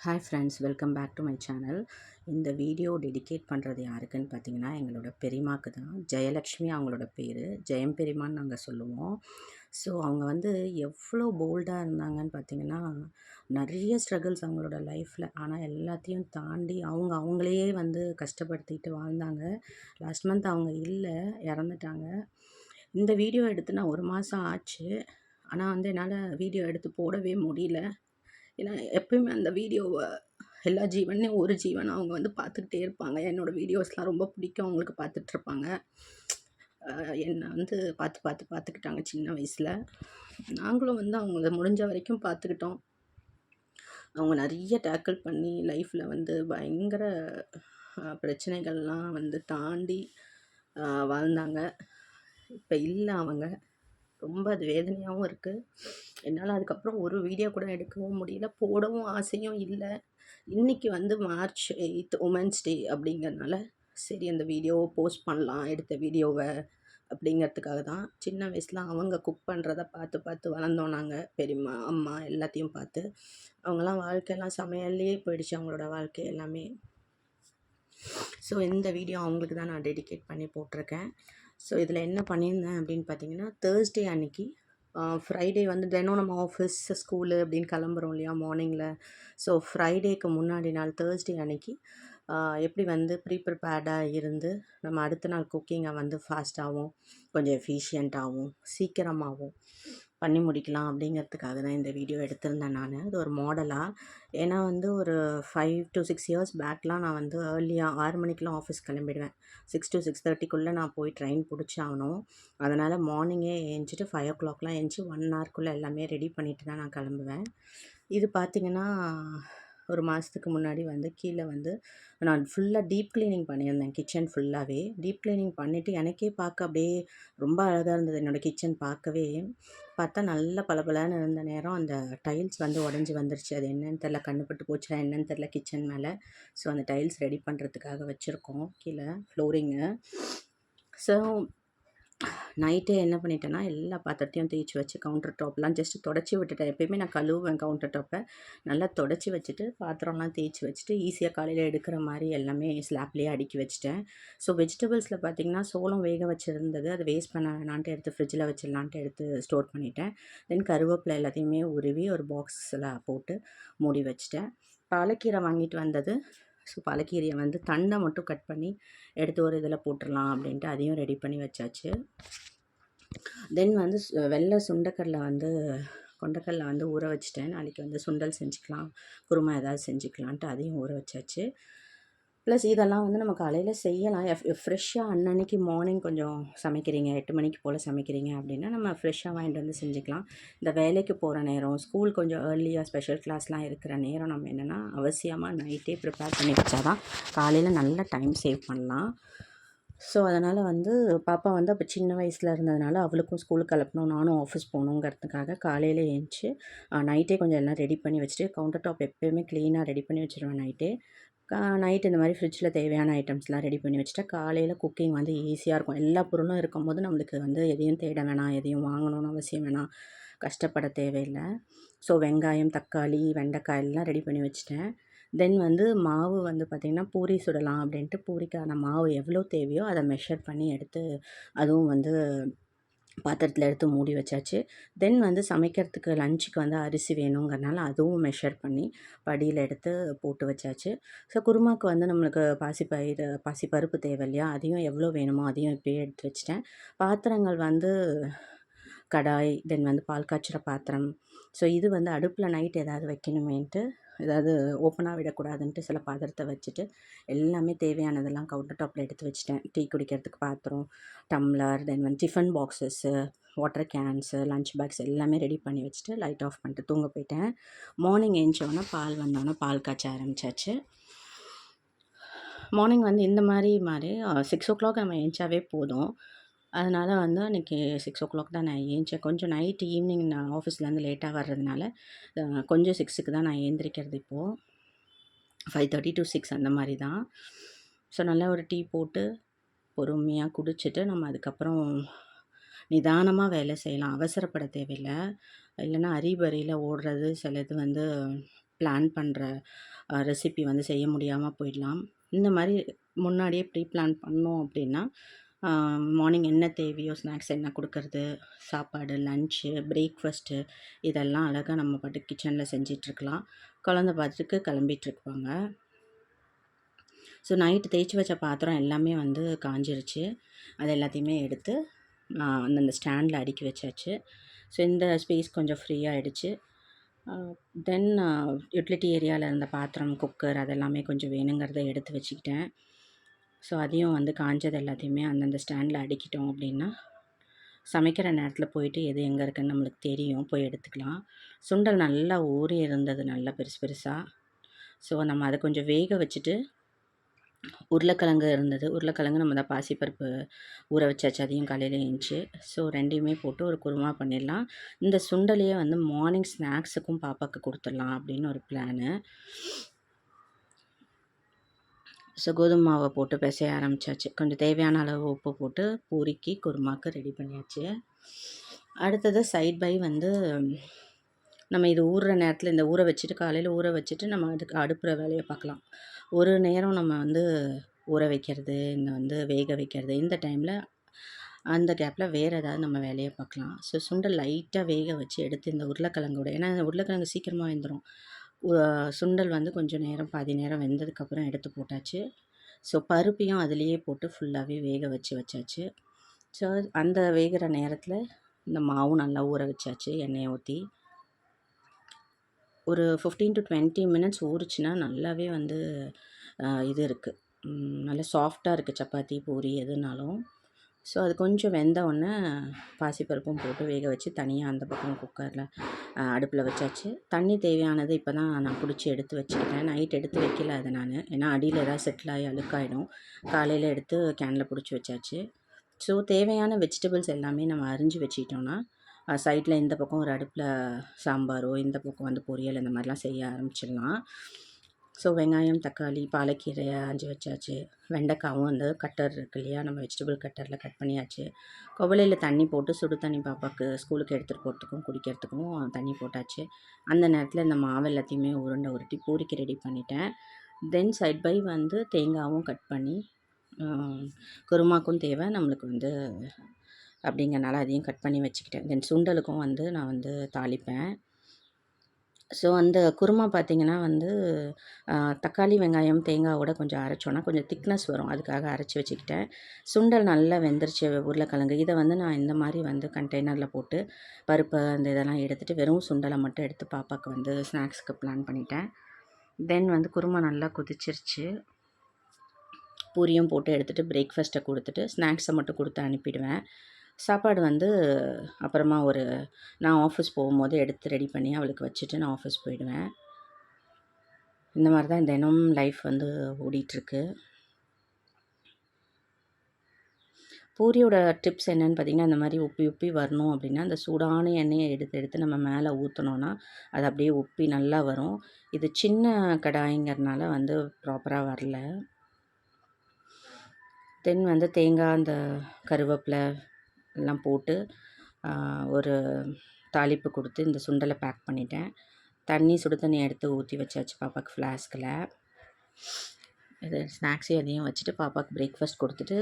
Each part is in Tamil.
Hi friends, welcome back to my channel. இந்த வீடியோ டெடிகேட் பண்ணுறது யாருக்குன்னு பார்த்தீங்கன்னா, எங்களோட பெரியம்மாக்கு தான். ஜெயலக்ஷ்மி அவங்களோட பேர். ஜெயம் பெரியம்மான்னு நாங்கள் சொல்லுவோம். ஸோ அவங்க வந்து எவ்வளோ போல்டாக இருந்தாங்கன்னு பார்த்தீங்கன்னா, நிறைய ஸ்ட்ரகிள்ஸ் அவங்களோட லைஃப்பில். ஆனால் எல்லாத்தையும் தாண்டி அவங்களையே வந்து கஷ்டப்படுத்திட்டு வாழ்ந்தாங்க. லாஸ்ட் மந்த் அவங்க இல்லை, இறந்துட்டாங்க. இந்த வீடியோ எடுத்து நான் 1 மாதம் ஆச்சு. ஆனால் வந்து என்னால் வீடியோ எடுத்து போடவே முடியல. ஏன்னா எப்பயுமே அந்த வீடியோவை எல்லா ஜீவனையும் ஒரு ஜீவன் அவங்க வந்து பார்த்துக்கிட்டே இருப்பாங்க. என்னோடய வீடியோஸ்லாம் ரொம்ப பிடிக்கும் அவங்களுக்கு, பார்த்துட்ருப்பாங்க. என்னை வந்து பார்த்துக்கிட்டாங்க சின்ன வயசில். நாங்களும் வந்து அவங்கள முடிஞ்ச வரைக்கும் பார்த்துக்கிட்டோம். அவங்க நிறைய டேக்கிள் பண்ணி லைஃப்பில் வந்து பயங்கர பிரச்சனைகள்லாம் வந்து தாண்டி வாழ்ந்தாங்க. இப்போ இல்லை அவங்க. ரொம்ப அது வேதனையாகவும் இருக்குது. என்னால் அதுக்கப்புறம் ஒரு வீடியோ கூட எடுக்கவும் முடியல, போடவும் ஆசையும் இல்லை. இன்றைக்கி வந்து March 8 உமன்ஸ் டே அப்படிங்கிறதுனால சரி அந்த வீடியோவை போஸ்ட் பண்ணலாம், எடுத்த வீடியோவை அப்படிங்கிறதுக்காக தான். சின்ன வயசில் அவங்க குக் பண்ணுறத பார்த்து பார்த்து வளர்ந்தோம் நாங்கள். பெரியம்மா, அம்மா எல்லாத்தையும் பார்த்து. அவங்களாம் வாழ்க்கையெல்லாம் சமையல்லையே போயிடுச்சு, அவங்களோட வாழ்க்கை எல்லாமே. ஸோ இந்த வீடியோ அவங்களுக்கு தான் நான் டெடிகேட் பண்ணி போட்டிருக்கேன். ஸோ இதில் என்ன பண்ணியிருந்தேன் அப்படின்னு பார்த்தீங்கன்னா, தேர்ஸ்டே அன்றைக்கி ஃப்ரைடே வந்து தினம் நம்ம ஆஃபீஸ், ஸ்கூலு அப்படின்னு கிளம்புறோம் இல்லையா மார்னிங்கில். ஸோ ஃப்ரைடேக்கு முன்னாடி நாள் தேர்ஸ்டே அன்றைக்கி எப்படி வந்து ப்ரிப்பேர்டாக இருந்து நம்ம அடுத்த நாள் குக்கிங்கை வந்து ஃபாஸ்ட்டாகவும் கொஞ்சம் எஃபிஷியண்ட்டாகவும் சீக்கிரமாகவும் பண்ணி முடிக்கலாம் அப்படிங்கிறதுக்காக தான் இந்த வீடியோ எடுத்திருந்தேன் நான். அது ஒரு மாடலாக. ஏன்னா வந்து ஒரு 5 to 6 இயர்ஸ் பேக்லாம் நான் வந்து ஏர்லியாக 6 மணிக்கெலாம் ஆஃபீஸ் கிளம்பிடுவேன். 6 to 6:30க்குள்ளே நான் போய் ட்ரெயின் பிடிச்சாகணும். அதனால் மார்னிங்கே ஏஞ்சிட்டு 5 o'clockலாம் ஏஞ்சி 1 hourக்குள்ளே எல்லாமே ரெடி பண்ணிட்டு தான் நான் கிளம்புவேன். இது பார்த்திங்கன்னா ஒரு மாதத்துக்கு முன்னாடி வந்து கீழே வந்து நான் ஃபுல்லாக டீப் க்ளீனிங் பண்ணியிருந்தேன். கிச்சன் ஃபுல்லாகவே டீப் க்ளீனிங் பண்ணிவிட்டு எனக்கே பார்க்க அப்படியே ரொம்ப அழகாக இருந்தது என்னோடய கிச்சன் பார்க்கவே. பார்த்தா நல்லா பளபளன்னு இருந்த நேரம் அந்த டைல்ஸ் வந்து உடஞ்சி வந்துருச்சு. அது என்னன்னு தெரில, கண்ணுப்பட்டு போச்சா என்னன்னு தெரில கிச்சன் மேலே. ஸோ அந்த டைல்ஸ் ரெடி பண்ணுறதுக்காக வச்சுருக்கோம் கீழே ஃப்ளோரிங்கு. ஸோ நைட்டே என்ன பண்ணிட்டேன்னா, எல்லா பாத்திரத்தையும் தேய்ச்சி வச்சு கவுண்டர் டாப்லாம் ஜஸ்ட்டு தொடச்சி விட்டுட்டேன். எப்பயுமே நான் கழுவுவேன் கவுண்டர் டாப்பை. நல்லா தொடச்சி வச்சுட்டு பாத்திரம்லாம் தேய்ச்சி வச்சுட்டு ஈஸியாக காலையில் எடுக்கிற மாதிரி எல்லாமே ஸ்லாப்லேயே அடுக்கி வச்சுட்டேன். ஸோ வெஜிடபிள்ஸில் பார்த்திங்கன்னா சோளம் வேக வச்சுருந்தது, அது வேஸ்ட் பண்ண வேணான்ட்டு எடுத்து ஃப்ரிட்ஜில் வச்சிடலான்ட்டு எடுத்து ஸ்டோர் பண்ணிட்டேன். தென் கருவேப்பிலை எல்லாத்தையுமே உருவி ஒரு பாக்ஸில் போட்டு மூடி வச்சுட்டேன். பாலக்கீரை வாங்கிட்டு வந்தது. ஸோ பாலக்கீரையை வந்து தண்டை மட்டும் கட் பண்ணி எடுத்து ஒரு இதில் போட்டுடலாம் அப்படின்ட்டு அதையும் ரெடி பண்ணி வச்சாச்சு. தென் வந்து வெள்ளை சுண்டைக்கடலை வந்து கொண்டக்கடலை வந்து ஊற வச்சுட்டேன். நாளைக்கு வந்து சுண்டல் செஞ்சுக்கலாம், குருமா ஏதாவது செஞ்சுக்கலான்ட்டு அதையும் ஊற வச்சாச்சு. ப்ளஸ் இதெல்லாம் வந்து நம்ம காலையில் செய்யலாம். ஃப்ரெஷ்ஷாக அன்னன்னைக்கு மார்னிங் கொஞ்சம் சமைக்கிறீங்க, 8 மணிக்கு போல் சமைக்கிறீங்க அப்படின்னா நம்ம ஃப்ரெஷ்ஷாக வாங்கிட்டு வந்து செஞ்சுக்கலாம். இந்த வேலைக்கு போகிற நேரம், ஸ்கூல் கொஞ்சம் ஏர்லியாக ஸ்பெஷல் கிளாஸ்லாம் இருக்கிற நேரம் நம்ம என்னென்னா அவசியமாக நைட்டே ப்ரிப்பேர் பண்ணி வச்சா தான் காலையில் நல்ல டைம் சேவ் பண்ணலாம். ஸோ அதனால் வந்து பாப்பா வந்து அப்போ சின்ன வயசில் இருந்ததுனால அவளுக்கும் ஸ்கூலுக்கு கிளப்பணும், நானும் ஆஃபீஸ் போகணுங்கிறதுக்காக காலையில் ஏஞ்சி நைட்டே கொஞ்சம் எல்லாம் ரெடி பண்ணி வச்சுட்டு கவுண்டர் டாப் எப்போயுமே க்ளீனாக ரெடி பண்ணி வச்சுருவேன் நைட்டே. நைட்டு இந்த மாதிரி ஃப்ரிட்ஜில் தேவையான ஐட்டம்ஸ்லாம் ரெடி பண்ணி வச்சுட்டா காலையில் குக்கிங் வந்து ஈஸியாக இருக்கும். எல்லா பொருளும் இருக்கும்போது நம்மளுக்கு வந்து எதையும் தேட வேணாம், எதையும் வாங்கணும்னு அவசியம் வேணாம், கஷ்டப்பட தேவையில்லை. ஸோ வெங்காயம், தக்காளி, வெண்டைக்காய் எல்லாம் ரெடி பண்ணி வச்சுட்டேன். தென் வந்து மாவு வந்து பார்த்திங்கன்னா பூரி சுடலாம் அப்படின்ட்டு பூரிக்கான மாவு எவ்வளோ தேவையோ அதை மெஷர் பண்ணி எடுத்து அதுவும் வந்து பாத்திரத்தில் எடுத்து மூடி வச்சாச்சு. தென் வந்து சமைக்கிறதுக்கு லஞ்சுக்கு வந்து அரிசி வேணுங்கிறனால அதுவும் மெஷர் பண்ணி படியில் எடுத்து போட்டு வச்சாச்சு. ஸோ குருமாவுக்கு வந்து நம்மளுக்கு பாசிப்பருப்பு தேவை இல்லையா, அதையும் எவ்வளோ வேணுமோ அதையும் இப்போயே எடுத்து வச்சுட்டேன். பாத்திரங்கள் வந்து கடாய், தென் வந்து பால் காய்ச்சுற பாத்திரம். ஸோ இது வந்து அடுப்பில் நைட் ஏதாவது வைக்கணுமேன்ட்டு, ஏதாவது ஓப்பனாக விடக்கூடாதுன்ட்டு சில பாத்திரத்தை வச்சுட்டு எல்லாமே தேவையானதெல்லாம் கவுண்டர் டாப்பில் எடுத்து வச்சுட்டேன். டீ குடிக்கிறதுக்கு பாத்திரம், டம்ளர், தென் வந்து tiffin boxes, water cans, lunch packs எல்லாமே ரெடி பண்ணி வச்சுட்டு லைட் ஆஃப் பண்ணிட்டு தூங்க போயிட்டேன். மார்னிங் ஏஞ்சோன்னா பால் வந்தோன்னே பால் காய்ச்ச ஆரம்பித்தாச்சு. மார்னிங் வந்து இந்த மாதிரி 6 o'clock நம்ம ஏஞ்சாவே போதும். அதனால் வந்து அன்றைக்கி 6 o'clock தான் நான் ஏஞ்சேன். கொஞ்சம் நைட் ஈவினிங் நான் ஆஃபீஸ்லேருந்து லேட்டாக வர்றதுனால கொஞ்சம் 6க்கு தான் நான் ஏந்திரிக்கிறது இப்போது. 5:30 to 6 அந்த மாதிரி தான். ஸோ நல்லா ஒரு டீ போட்டு பொறுமையாக குடிச்சிட்டு நம்ம அதுக்கப்புறம் நிதானமாக வேலை செய்யலாம். அவசரப்பட தேவையில்லை. இல்லைன்னா அரிபரியில் ஓடுறது சிலது வந்து பிளான் பண்ணுற ரெசிபி வந்து செய்ய முடியாமல் போயிடலாம். இந்த மாதிரி முன்னாடியே ப்ரீ பிளான் பண்ணோம் அப்படின்னா மார்னிங் என்ன தேவையோ ஸ்நாக்ஸ் என்ன கொடுக்கறது, சாப்பாடு, லன்ச்சு, பிரேக்ஃபாஸ்ட்டு இதெல்லாம் அழகாக நம்ம பாட்டுக்கு கிச்சனில் செஞ்சிட்ருக்கலாம். குழந்த பாட்டுக்கு கிளம்பிட்டுருப்பாங்க. ஸோ நைட்டு தேய்ச்சி வச்ச பாத்திரம் எல்லாமே வந்து காஞ்சிருச்சு. அது எல்லாத்தையுமே எடுத்து அந்தந்த ஸ்டாண்டில் அடுக்கி வச்சாச்சு. ஸோ இந்த ஸ்பேஸ் கொஞ்சம் ஃப்ரீ ஆகிடுச்சு. தென் யூட்டிலிட்டி ஏரியாவில் இருந்த பாத்திரம், குக்கர் அதெல்லாமே கொஞ்சம் வேணுங்கிறத எடுத்து வச்சுக்கிட்டேன். ஸோ அதையும் வந்து காஞ்சது எல்லாத்தையுமே அந்தந்த ஸ்டாண்டில் அடுக்கிட்டோம் அப்படின்னா சமைக்கிற நேரத்தில் போயிட்டு எது எங்கே இருக்குன்னு நம்மளுக்கு தெரியும், போய் எடுத்துக்கலாம். சுண்டல் நல்லா ஊறி இருந்தது, நல்லா பெருசு பெருசாக. ஸோ நம்ம அதை கொஞ்சம் வேக வச்சுட்டு உருளைக்கிழங்கு இருந்தது. உருளைக்கிழங்கு நம்ம தான் பாசிப்பருப்பு ஊற வச்சாச்சு, அதையும் காலையில் எழுந்துச்சி. ஸோ ரெண்டையுமே போட்டு ஒரு குருமா பண்ணிடலாம். இந்த சுண்டலையே வந்து மார்னிங் ஸ்நாக்ஸுக்கும் பாப்பாவுக்கு கொடுத்துடலாம் அப்படின்னு ஒரு பிளானு. ஸோ கோதுமை மாவை போட்டு பிசைய ஆரம்பித்தாச்சு. கொஞ்சம் தேவையான அளவு உப்பு போட்டு பூரிக்கு குருமாவுக்கு ரெடி பண்ணியாச்சு. அடுத்தது சைட் பை வந்து நம்ம இது ஊறுற நேரத்தில் இந்த ஊற வச்சுட்டு காலையில் ஊற வச்சுட்டு நம்ம அதுக்கு அடுப்புற வேலையை பார்க்கலாம். ஒரு நேரம் நம்ம வந்து ஊற வைக்கிறது, இந்த வந்து வேக வைக்கிறது, இந்த டைமில் அந்த கேப்பில் வேறு ஏதாவது நம்ம வேலையை பார்க்கலாம். ஸோ சுண்டல் லைட்டாக வேக வச்சு எடுத்து இந்த உருளைக்கிழங்கோட, ஏன்னா உருளைக்கிழங்கு சீக்கிரமாக வெந்துடும். சுண்டல் வந்து கொஞ்சம் நேரம் பாதி நேரம் வெந்ததுக்கப்புறம் எடுத்து போட்டாச்சு. ஸோ பருப்பையும் அதிலேயே போட்டு ஃபுல்லாகவே வேக வச்சாச்சு. ஸோ அந்த வேகிற நேரத்தில் இந்த மாவும் நல்லா ஊற வச்சாச்சு. எண்ணெயை ஊற்றி ஒரு 15 to 20 மினிட்ஸ் ஊறுச்சுன்னா நல்லாவே வந்து இது இருக்குது, நல்லா சாஃப்டாக இருக்குது சப்பாத்தி, பூரி எதுனாலும். ஸோ அது கொஞ்சம் வெந்த உடனே பாசிப்பருப்பும் போட்டு வேக வச்சு தனியாக அந்த பக்கம் குக்கரில் அடுப்பில் வச்சாச்சு. தண்ணி தேவையானது இப்போ தான் நான் பிடிச்சி எடுத்து வச்சுக்கிட்டேன். நைட் எடுத்து வைக்கல அதை நான், ஏன்னா அடியில் ஏதாவது செட்டில் ஆகி அழுக்காயிடும். காலையில் எடுத்து கேனில் பிடிச்சி வச்சாச்சு. ஸோ தேவையான வெஜிடபிள்ஸ் எல்லாமே நம்ம அரிஞ்சு வச்சிட்டோன்னா சைடில் இந்த பக்கம் ஒரு அடுப்பில் சாம்பாரோ, இந்த பக்கம் வந்து பொரியல், இந்த மாதிரிலாம் செய்ய ஆரம்பிச்சிடலாம். ஸோ வெங்காயம், தக்காளி, பாலக்கீரையை அரிஞ்சு வச்சாச்சு. வெண்டைக்காவும் வந்து கட்டர் இருக்கு இல்லையா, நம்ம வெஜிடபிள் கட்டரில் கட் பண்ணியாச்சு. குவளையில் தண்ணி போட்டு சுடு தண்ணி பாப்பாவுக்கு ஸ்கூலுக்கு எடுத்துகிட்டு போகிறதுக்கும் குடிக்கிறதுக்கும் தண்ணி போட்டாச்சு. அந்த நேரத்தில் இந்த மாவு எல்லாத்தையுமே உருட்டி பூரிக்கு ரெடி பண்ணிட்டேன். தென் சைட் பை வந்து தேங்காயும் கட் பண்ணி குருமாக்கும் தேவை நம்மளுக்கு வந்து அப்படிங்கிறனால அதையும் கட் பண்ணி வச்சுக்கிட்டேன். தென் சுண்டலுக்கும் வந்து நான் வந்து தாளிப்பேன். ஸோ அந்த குருமா பார்த்திங்கன்னா வந்து தக்காளி, வெங்காயம், தேங்காயோட கொஞ்சம் அரைச்சோன்னா கொஞ்சம் திக்னஸ் வரும், அதுக்காக அரைச்சி வச்சுக்கிட்டேன். சுண்டல் நல்லா வெந்துருச்சு, உருளைக்கிழங்கு. இதை வந்து நான் இந்த மாதிரி வந்து கண்டெய்னரில் போட்டு பருப்பு அந்த இதெல்லாம் எடுத்துகிட்டு வெறும் சுண்டலை மட்டும் எடுத்து பாப்பாவுக்கு வந்து ஸ்நாக்ஸுக்கு பிளான் பண்ணிட்டேன். தென் வந்து குருமா நல்லா கொதிச்சிருச்சு. பூரியும் போட்டு எடுத்துகிட்டு பிரேக்ஃபாஸ்ட்டை கொடுத்துட்டு ஸ்நாக்ஸை மட்டும் கொடுத்து அனுப்பிடுவேன். சாப்பாடு வந்து அப்புறமா நான் ஆஃபீஸ் போகும்போது எடுத்து ரெடி பண்ணி அவளுக்கு வச்சுட்டு நான் ஆஃபீஸ் போயிடுவேன். இந்த மாதிரி தான் தினம் லைஃப் வந்து ஓடிட்டுருக்கு. பூரியோட டிப்ஸ் என்னென்னு பார்த்திங்கன்னா, இந்த மாதிரி உப்பி உப்பி வரணும் அப்படின்னா அந்த சூடான எண்ணெயை எடுத்து நம்ம மேலே ஊற்றினோன்னா அது அப்படியே உப்பி நல்லா வரும். இது சின்ன கடாய்ங்கிறதுனால வந்து ப்ராப்பராக வரல. தென் வந்து தேங்காய், அந்த கருவேப்பிலை எல்லாம் போட்டு ஒரு தாளிப்பு கொடுத்து இந்த சுண்டலை பேக் பண்ணிட்டேன். சுடு தண்ணி எடுத்து ஊற்றி வச்சாச்சு பாப்பாவுக்கு ஃப்ளாஸ்கில். இது ஸ்நாக்ஸையும் அதையும் வச்சுட்டு பாப்பாவுக்கு பிரேக்ஃபாஸ்ட் கொடுத்துட்டு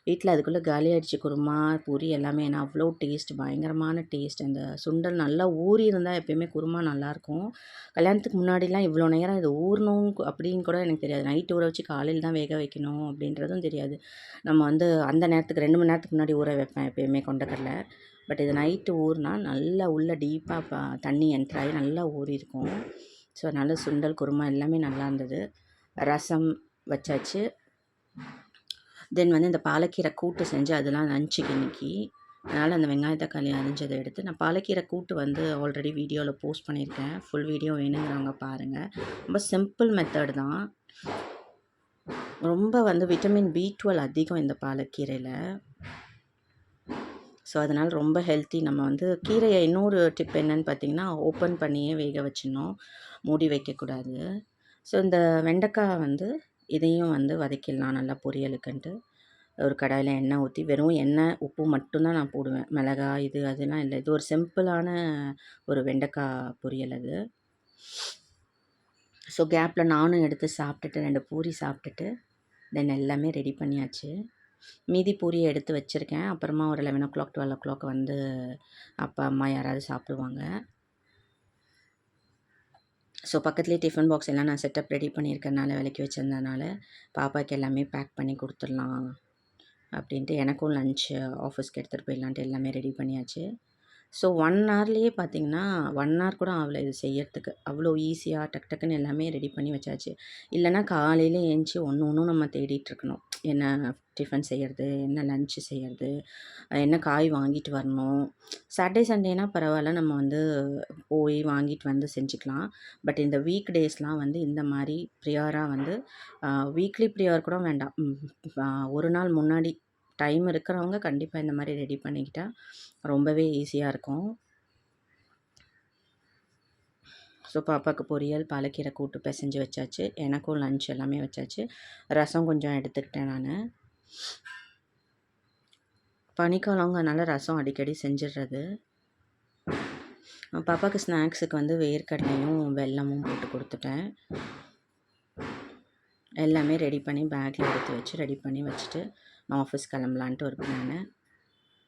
வீட்டில் அதுக்குள்ளே காலி ஆகிடுச்சு குருமா, பூரி எல்லாமே. ஏன்னா அவ்வளோ டேஸ்ட், பயங்கரமான டேஸ்ட். அந்த சுண்டல் நல்லா ஊறி இருந்தால் எப்போயுமே குருமா நல்லாயிருக்கும். கல்யாணத்துக்கு முன்னாடிலாம் இவ்வளோ நேரம் இது ஊறணும் அப்படின்னு கூட எனக்கு தெரியாது. நைட்டு ஊற வச்சு காலையில் தான் வேக வைக்கணும் அப்படின்றதும் தெரியாது. நம்ம வந்து அந்த நேரத்துக்கு 2 மணி நேரத்துக்கு முன்னாடி ஊற வைப்பேன் எப்போயுமே கொண்டக்கடலை. பட் இது நைட்டு ஊறினா நல்லா உள்ளே டீப்பாக தண்ணி என்ட்ராகி நல்லா ஊறியிருக்கும். ஸோ அதனால் சுண்டல், குருமா எல்லாமே நல்லா இருந்தது. ரசம் வச்சாச்சு. தென் வந்து இந்த பாலக்கீரை கூட்டு செஞ்சு அதெல்லாம் லஞ்சுக்கு இன்றைக்கி. அதனால் அந்த வெங்காய தக்காளி அரிஞ்சதை எடுத்து நான் பாலக்கீரை கூட்டு வந்து ஆல்ரெடி வீடியோவில் போஸ்ட் பண்ணியிருக்கேன். ஃபுல் வீடியோ வேணுங்கிறவங்க பாருங்கள். ரொம்ப சிம்பிள் மெத்தட் தான். ரொம்ப வந்து விட்டமின் B12 அதிகம் இந்த பாலக்கீரையில். ஸோ அதனால் ரொம்ப ஹெல்த்தி. நம்ம வந்து கீரையை இன்னொரு டிப் என்னென்னு பார்த்திங்கன்னா, ஓப்பன் பண்ணியே வேக வச்சிடணும், மூடி வைக்கக்கூடாது. ஸோ இந்த வெண்டைக்காய் வந்து இதையும் வந்து வதக்கிடலாம் நல்லா பொரியலுக்குன்ட்டு. ஒரு கடாயில் எண்ணெய் ஊற்றி வெறும் எண்ணெய், உப்பு மட்டும்தான் நான் போடுவேன். மிளகாய் இது அதெல்லாம் இல்லை. இது ஒரு சிம்பிளான ஒரு வெண்டைக்காய் பொரியல் அது. ஸோ கேப்பில் நானும் எடுத்து சாப்பிட்டுட்டு 2 பூரி சாப்பிட்டுட்டு தென் எல்லாமே ரெடி பண்ணியாச்சு. மீதி பூரியை எடுத்து வச்சுருக்கேன். அப்புறமா ஒரு 11:00 12:00 வந்து அப்பா, அம்மா யாராவது சாப்பிடுவாங்க. ஸோ பக்கத்துலேயே டிஃபன் பாக்ஸ் எல்லாம் நான் செட்டப் ரெடி பண்ணியிருக்கறனால, விலக்கி வச்சிருந்ததுனால, பாப்பாவுக்கு எல்லாமே பேக் பண்ணி கொடுத்துடலாம் அப்படின்ட்டு எனக்கும் லன்ச்சு ஆஃபீஸ்க்கு எடுத்துகிட்டு போயிடலான்ட்டு எல்லாமே ரெடி பண்ணியாச்சு. ஸோ 1 ஹவர்லேயே பார்த்தீங்கன்னா 1 ஹவர் கூட ஆகல இது செய்யறதுக்கு. அவ்வளோ ஈஸியாக டக்கு டக்குன்னு எல்லாமே ரெடி பண்ணி வச்சாச்சு. இல்லைனா காலையில ஏந்திச்சி ஒன்று ஒன்றும் நம்ம தேடிட்டுருக்கணும். என்ன டிஃபன் செய்கிறது, என்ன லன்ச்சு செய்கிறது, என்ன காய் வாங்கிட்டு வரணும். சாட்டர்டே சண்டேனா பரவாயில்ல, நம்ம வந்து போய் வாங்கிட்டு வந்து செஞ்சுக்கலாம். பட் இந்த வீக் டேஸ்லாம் வந்து இந்த மாதிரி ப்ரியாராக வந்து வீக்லி ப்ரியார் கூட வேண்டாம். ஒரு நாள் முன்னாடி டைம் இருக்கிறவங்க கண்டிப்பாக இந்த மாதிரி ரெடி பண்ணிக்கிட்டால் ரொம்பவே ஈஸியாக இருக்கும். ஸோ பாப்பாவுக்கு பொரியல், பாலக்கீரை கூட்டு பிசைஞ்சு வச்சாச்சு. எனக்கும் லன்ச் எல்லாமே வச்சாச்சு. ரசம் கொஞ்சம் எடுத்துக்கிட்டேன் நான். பனிக்காலங்கிறனால ரசம் அடிக்கடி செஞ்சிடுறது. பாப்பாவுக்கு ஸ்நாக்ஸுக்கு வந்து வேர்க்கடலையும் வெல்லமும் போட்டு கொடுத்துட்டேன். எல்லாமே ரெடி பண்ணி பேக்கில் எடுத்து வச்சு ரெடி பண்ணி வச்சுட்டு நான் ஆஃபீஸ் கிளம்பலான்ட்டு ஒரு பிளானு.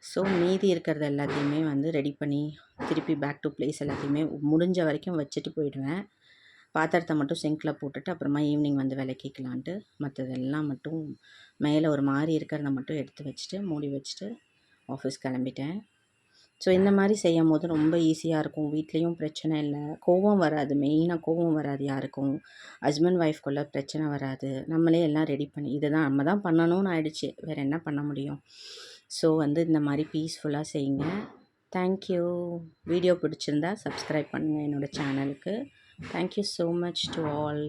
ஸோ மீதி இருக்கிறது எல்லாத்தையுமே வந்து ரெடி பண்ணி திருப்பி பேக் டு பிளேஸ் எல்லாத்தையுமே முடிஞ்ச வரைக்கும் வச்சுட்டு போயிடுவேன். பாத்திரத்தை மட்டும் சிங்கில் போட்டுட்டு அப்புறமா ஈவினிங் வந்து விளக்கிக்கலான்ட்டு மற்றதெல்லாம் மட்டும் மேலே ஒரு மாதிரி இருக்கிறத மட்டும் எடுத்து வச்சுட்டு மூடி வச்சுட்டு ஆஃபீஸ் கிளம்பிட்டேன். ஸோ இந்த மாதிரி செய்யும் போது ரொம்ப ஈஸியாக இருக்கும். வீட்லேயும் பிரச்சனை இல்லை, கோவம் வராது. மெயினாக கோவம் வராது யாருக்கும். ஹஸ்பண்ட் ஒய்ஃப்குள்ளே பிரச்சனை வராது. நம்மளே எல்லாம் ரெடி பண்ணி இதை தான் நம்ம தான் பண்ணணும்னு ஆயிடுச்சு, வேறு என்ன பண்ண முடியும். ஸோ வந்து இந்த மாதிரி பீஸ்ஃபுல்லாக செய்யுங்க. தேங்க்யூ. வீடியோ பிடிச்சிருந்தா சப்ஸ்கிரைப் பண்ணுங்கள் என்னோடய சேனலுக்கு. Thank you so much to all.